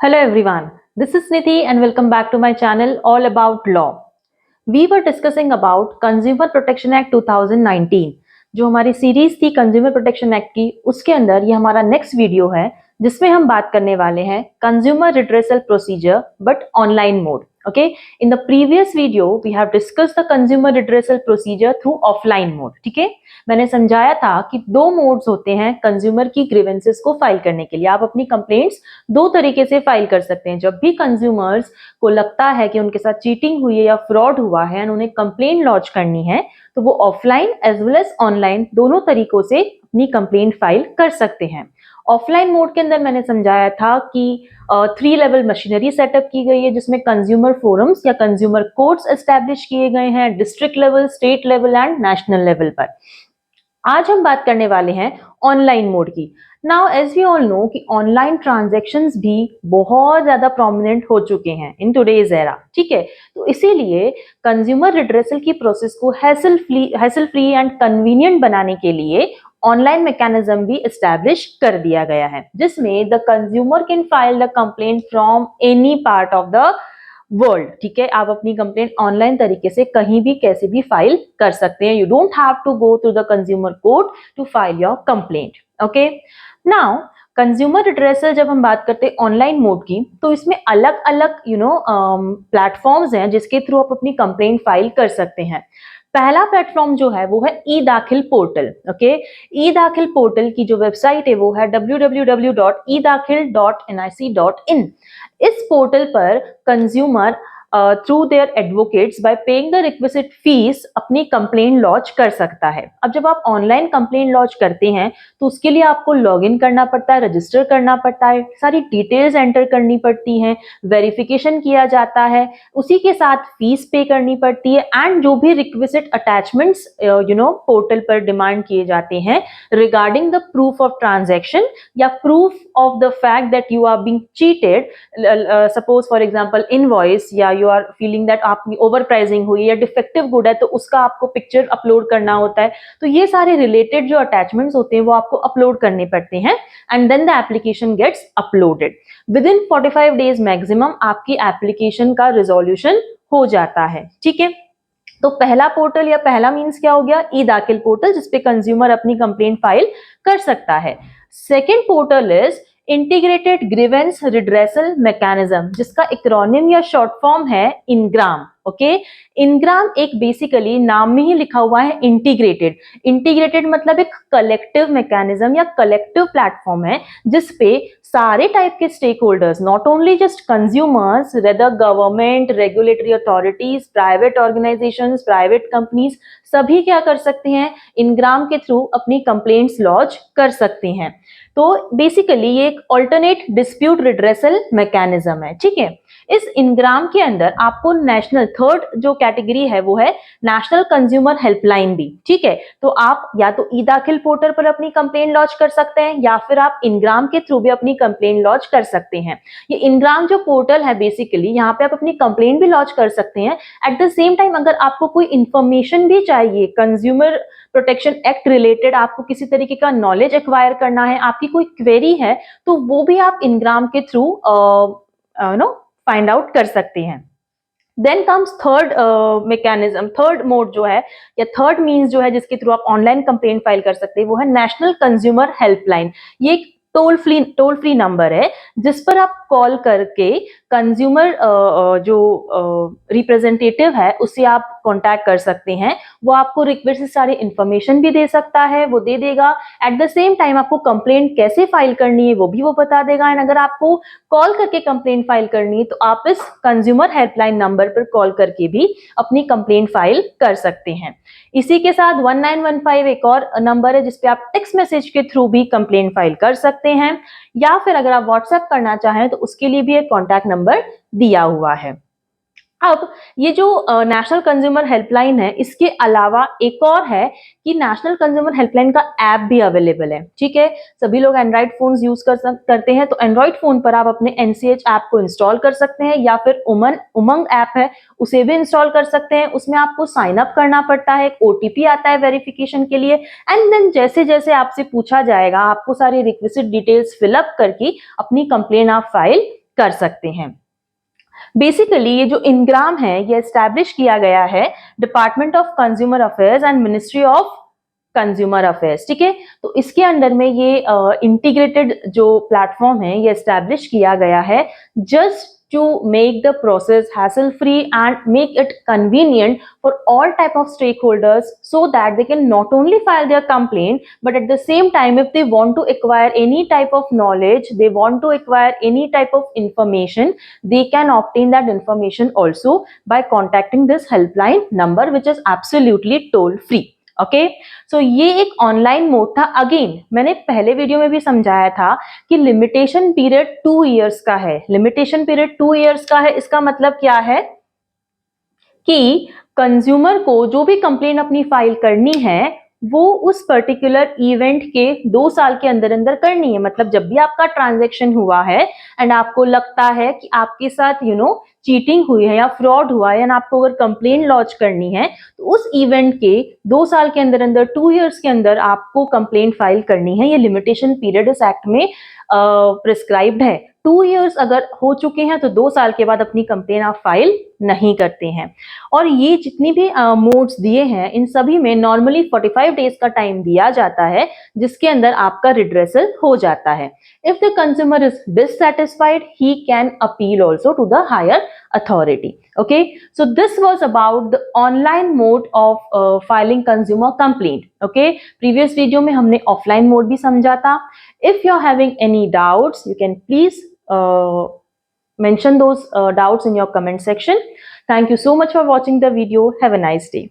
Hello everyone, this is Nidhi and welcome back to my channel all about law. We were discussing about Consumer Protection Act 2019 जो हमारी series थी consumer protection act की, उसके अंदर ये हमारा next video है जिसमें हम बात करने वाले हैं consumer redressal procedure but online mode. Okay, in the previous video we have discussed the consumer redressal procedure through offline mode. ठीक है, मैंने समझाया था कि दो मोड्स होते हैं कंज्यूमर की ग्रीवेंसेस को फाइल करने के लिए. आप अपनी कंप्लेंट्स दो तरीके से फाइल कर सकते हैं. जब भी कंज्यूमर्स को लगता है कि उनके साथ चीटिंग हुई है या फ्रॉड हुआ है और उन्हें कंप्लेंट लॉन्च करनी है, तो वो offline as well as online दोनों तरीकों से अपनी कंप्लेंट फाइल कर सकते हैं. ऑफलाइन मोड के अंदर मैंने समझाया था कि 3 लेवल मशीनरी सेटअप की गई है जिसमें कंज्यूमर फोरम्स या कंज्यूमर कोर्ट्स एस्टैब्लिश किए गए हैं district level, state level and national level पर. आज हम बात करने वाले हैं ऑनलाइन मोड की. Now as we all know कि ऑनलाइन ट्रांजैक्शंस भी बहुत ज्यादा प्रोमिनेंट हो चुके हैं इन टुडेज एरा. ठीक है, तो इसीलिए कंज्यूमर रिड्रेसल की प्रोसेस को हैसल फ्री एंड कन्वीनियंट बनाने के लिए ऑनलाइन मैकेनिज्म भी एस्टैब्लिश कर दिया गया है जिसमें the consumer can file the complaint from any part of the world. ठीक है, आप अपनी कंप्लेंट ऑनलाइन तरीके से कहीं भी कैसे भी फाइल कर सकते हैं. You don't have to go to the consumer court to file your complaint. Okay, now consumer redressal जब हम बात करते हैं ऑनलाइन मोड की, तो इसमें अलग अलग प्लेटफॉर्म्स हैं जिसके थ्रू आप अपनी कंप्लेंट फाइल कर सकते हैं. पहला प्लेटफॉर्म जो है वो है ई दाखिल पोर्टल. ओके, ई दाखिल पोर्टल की जो वेबसाइट है वो है www.edakhil.nic.in. इस पोर्टल पर consumer through their advocates bye paying the requisite fees अपनी कंप्लेंट लॉन्च कर सकता है. अब जब आप ऑनलाइन कंप्लेंट लॉन्च करते हैं तो उसके लिए आपको लॉगिन करना पड़ता है, रजिस्टर करना पड़ता है, सारी डिटेल्स एंटर करनी पड़ती हैं, वेरिफिकेशन किया जाता है, उसी के साथ फीस पे करनी पड़ती है एंड जो भी रिक्विजिट अटैचमेंट्स पोर्टल पर डिमांड किए जाते हैं regarding the proof of transaction या proof of the fact that you are being cheated. Suppose for example invoice या यू आर फीलिंग दैट आपकी ओवर प्राइसिंग हुई या डिफेक्टिव गुड है तो उसका आपको पिक्चर अपलोड करना होता है. तो ये सारे रिलेटेड जो अटैचमेंट्स होते हैं वो आपको अपलोड करने पड़ते हैं and then the application gets uploaded. Within 45 days maximum आपकी एप्लीकेशन का रिजोल्यूशन हो जाता है. ठीक है, तो पहला पोर्टल या पहला मींस क्या हो गया, ई दाखिल पोर्टल जिसपे कंज्यूमर अपनी कंप्लेंट फाइल कर सकता है. Second portal is integrated grievance redressal mechanism जिसका एक्रोनिम या शॉर्ट फॉर्म है इनग्राम. ओके, इनग्राम एक बेसिकली नाम में ही लिखा हुआ है इंटीग्रेटेड. इंटीग्रेटेड मतलब एक कलेक्टिव मैकेनिज्म या कलेक्टिव प्लेटफॉर्म है जिसपे सारे टाइप के stakeholders, not only just consumers, rather government, regulatory authorities, private organisations, private companies, सभी क्या कर सकते हैं, इनग्राम के थ्रू अपनी कंप्लेंट्स लॉन्च कर सकते हैं. तो बेसिकली ये एक ऑल्टरनेट डिस्प्यूट रिड्रेसल मैकेनिज्म है. ठीक है, इस इनग्राम के अंदर आपको नेशनल थर्ड जो कैटेगरी है वो है नेशनल कंज्यूमर हेल्पलाइन भी. ठीक है, तो आप या तो ई दाखिल पोर्टल पर अपनी कंप्लेंट लॉन्च कर सकते हैं या फिर आप इनग्राम के थ्रू भी अपनी कंप्लेंट लॉन्च कर सकते हैं. ये इनग्राम जो पोर्टल है बेसिकली यहाँ पे आप अपनी कंप्लेंट भी लॉन्च कर सकते हैं. एट द सेम टाइम अगर आपको कोई इंफॉर्मेशन भी चाहिए कंज्यूमर प्रोटेक्शन एक्ट रिलेटेड, आपको किसी तरीके का नॉलेज एक्वायर करना है, आपकी कोई क्वेरी है, तो वो भी आप इनग्राम के थ्रू फाइंड आउट कर सकते हैं. Then comes third mechanism, third mode जो है या थर्ड मीन्स जो है जिसके थ्रू आप ऑनलाइन कंप्लेंट फाइल कर सकते हैं वो है नेशनल कंज्यूमर हेल्पलाइन. ये एक टोल फ्री नंबर है जिस पर आप कॉल करके कंज्यूमर जो रिप्रेजेंटेटिव है उससे आप कांटेक्ट कर सकते हैं. वो आपको रिक्वेस्ट से सारी इंफॉर्मेशन भी दे सकता है, वो दे देगा. एट द सेम टाइम आपको कंप्लेंट कैसे फाइल करनी है वो भी वो बता देगा. एंड अगर आपको कॉल करके कंप्लेंट फाइल करनी है तो आप इस कंज्यूमर हेल्पलाइन नंबर पर कॉल करके भी अपनी कंप्लेंट फाइल कर सकते हैं. इसी के साथ 1915 एक और नंबर है जिसपे आप टेक्स्ट मैसेज के थ्रू भी कंप्लेंट फाइल कर सकते हैं या फिर अगर आप व्हाट्सएप करना चाहें तो उसके लिए भी एक कॉन्टैक्ट नंबर दिया हुआ है. अब ये जो नेशनल कंज्यूमर हेल्पलाइन है इसके अलावा एक और है कि नेशनल कंज्यूमर हेल्पलाइन का ऐप भी अवेलेबल है. ठीक है, सभी लोग एंड्रॉइड फोन्स यूज करते हैं तो एंड्रॉइड फोन पर आप अपने एनसीएच ऐप को इंस्टॉल कर सकते हैं या फिर उमंग ऐप है उसे भी इंस्टॉल कर सकते हैं. उसमें आपको साइन अप करना पड़ता है, एक ओटीपी आता है वेरिफिकेशन के लिए एंड देन जैसे जैसे आपसे पूछा जाएगा आपको सारी रिक्विजिट डिटेल्स फिलअप करके अपनी कंप्लेन आप फाइल कर सकते हैं। बेसिकली ये जो इनग्राम है ये एस्टैब्लिश किया गया है department of consumer affairs and ministry of consumer affairs, ठीक है। तो इसके अंडर में ये इंटीग्रेटेड जो प्लेटफॉर्म है ये एस्टैब्लिश किया गया है just to make the process hassle free and make it convenient for all type of stakeholders so that they can not only file their complaint but at the same time if they want to acquire any type of knowledge, they want to acquire any type of information, they can obtain that information also by contacting this helpline number which is absolutely toll free। Okay, so ये एक online mode था। Again मैंने पहले video में भी समझाया था कि लिमिटेशन पीरियड 2 इयर्स का है। लिमिटेशन पीरियड 2 इयर्स का है, इसका मतलब क्या है कि कंज्यूमर को जो भी कंप्लेन अपनी फाइल करनी है वो उस पर्टिकुलर इवेंट के 2 साल के अंदर अंदर करनी है। मतलब जब भी आपका ट्रांजैक्शन हुआ है एंड आपको लगता है कि आपके साथ चीटिंग हुई है या फ्रॉड हुआ है एंड आपको अगर कंप्लेन लॉन्च करनी है तो उस इवेंट के 2 साल के अंदर अंदर 2 इयर्स के अंदर आपको कंप्लेन फाइल करनी है। ये लिमिटेशन पीरियड इस एक्ट में प्रिस्क्राइब्ड है। 2 इयर्स अगर हो चुके हैं तो 2 साल के बाद अपनी कंप्लेन आप फाइल नहीं करते हैं। और ये जितनी भी मोड्स दिए हैं इन सभी में नॉर्मली 45 डेज का टाइम दिया जाता है जिसके अंदर आपका रिड्रेसल हो जाता है। If the consumer is dissatisfied he can appeal also to the higher authority. Okay, so this was about the online mode of filing consumer complaint. Okay, previous video में हमने ऑफलाइन मोड भी समझा था। If you are having any doubts you can please mention those doubts in your comment section. Thank you so much for watching the video. Have a nice day.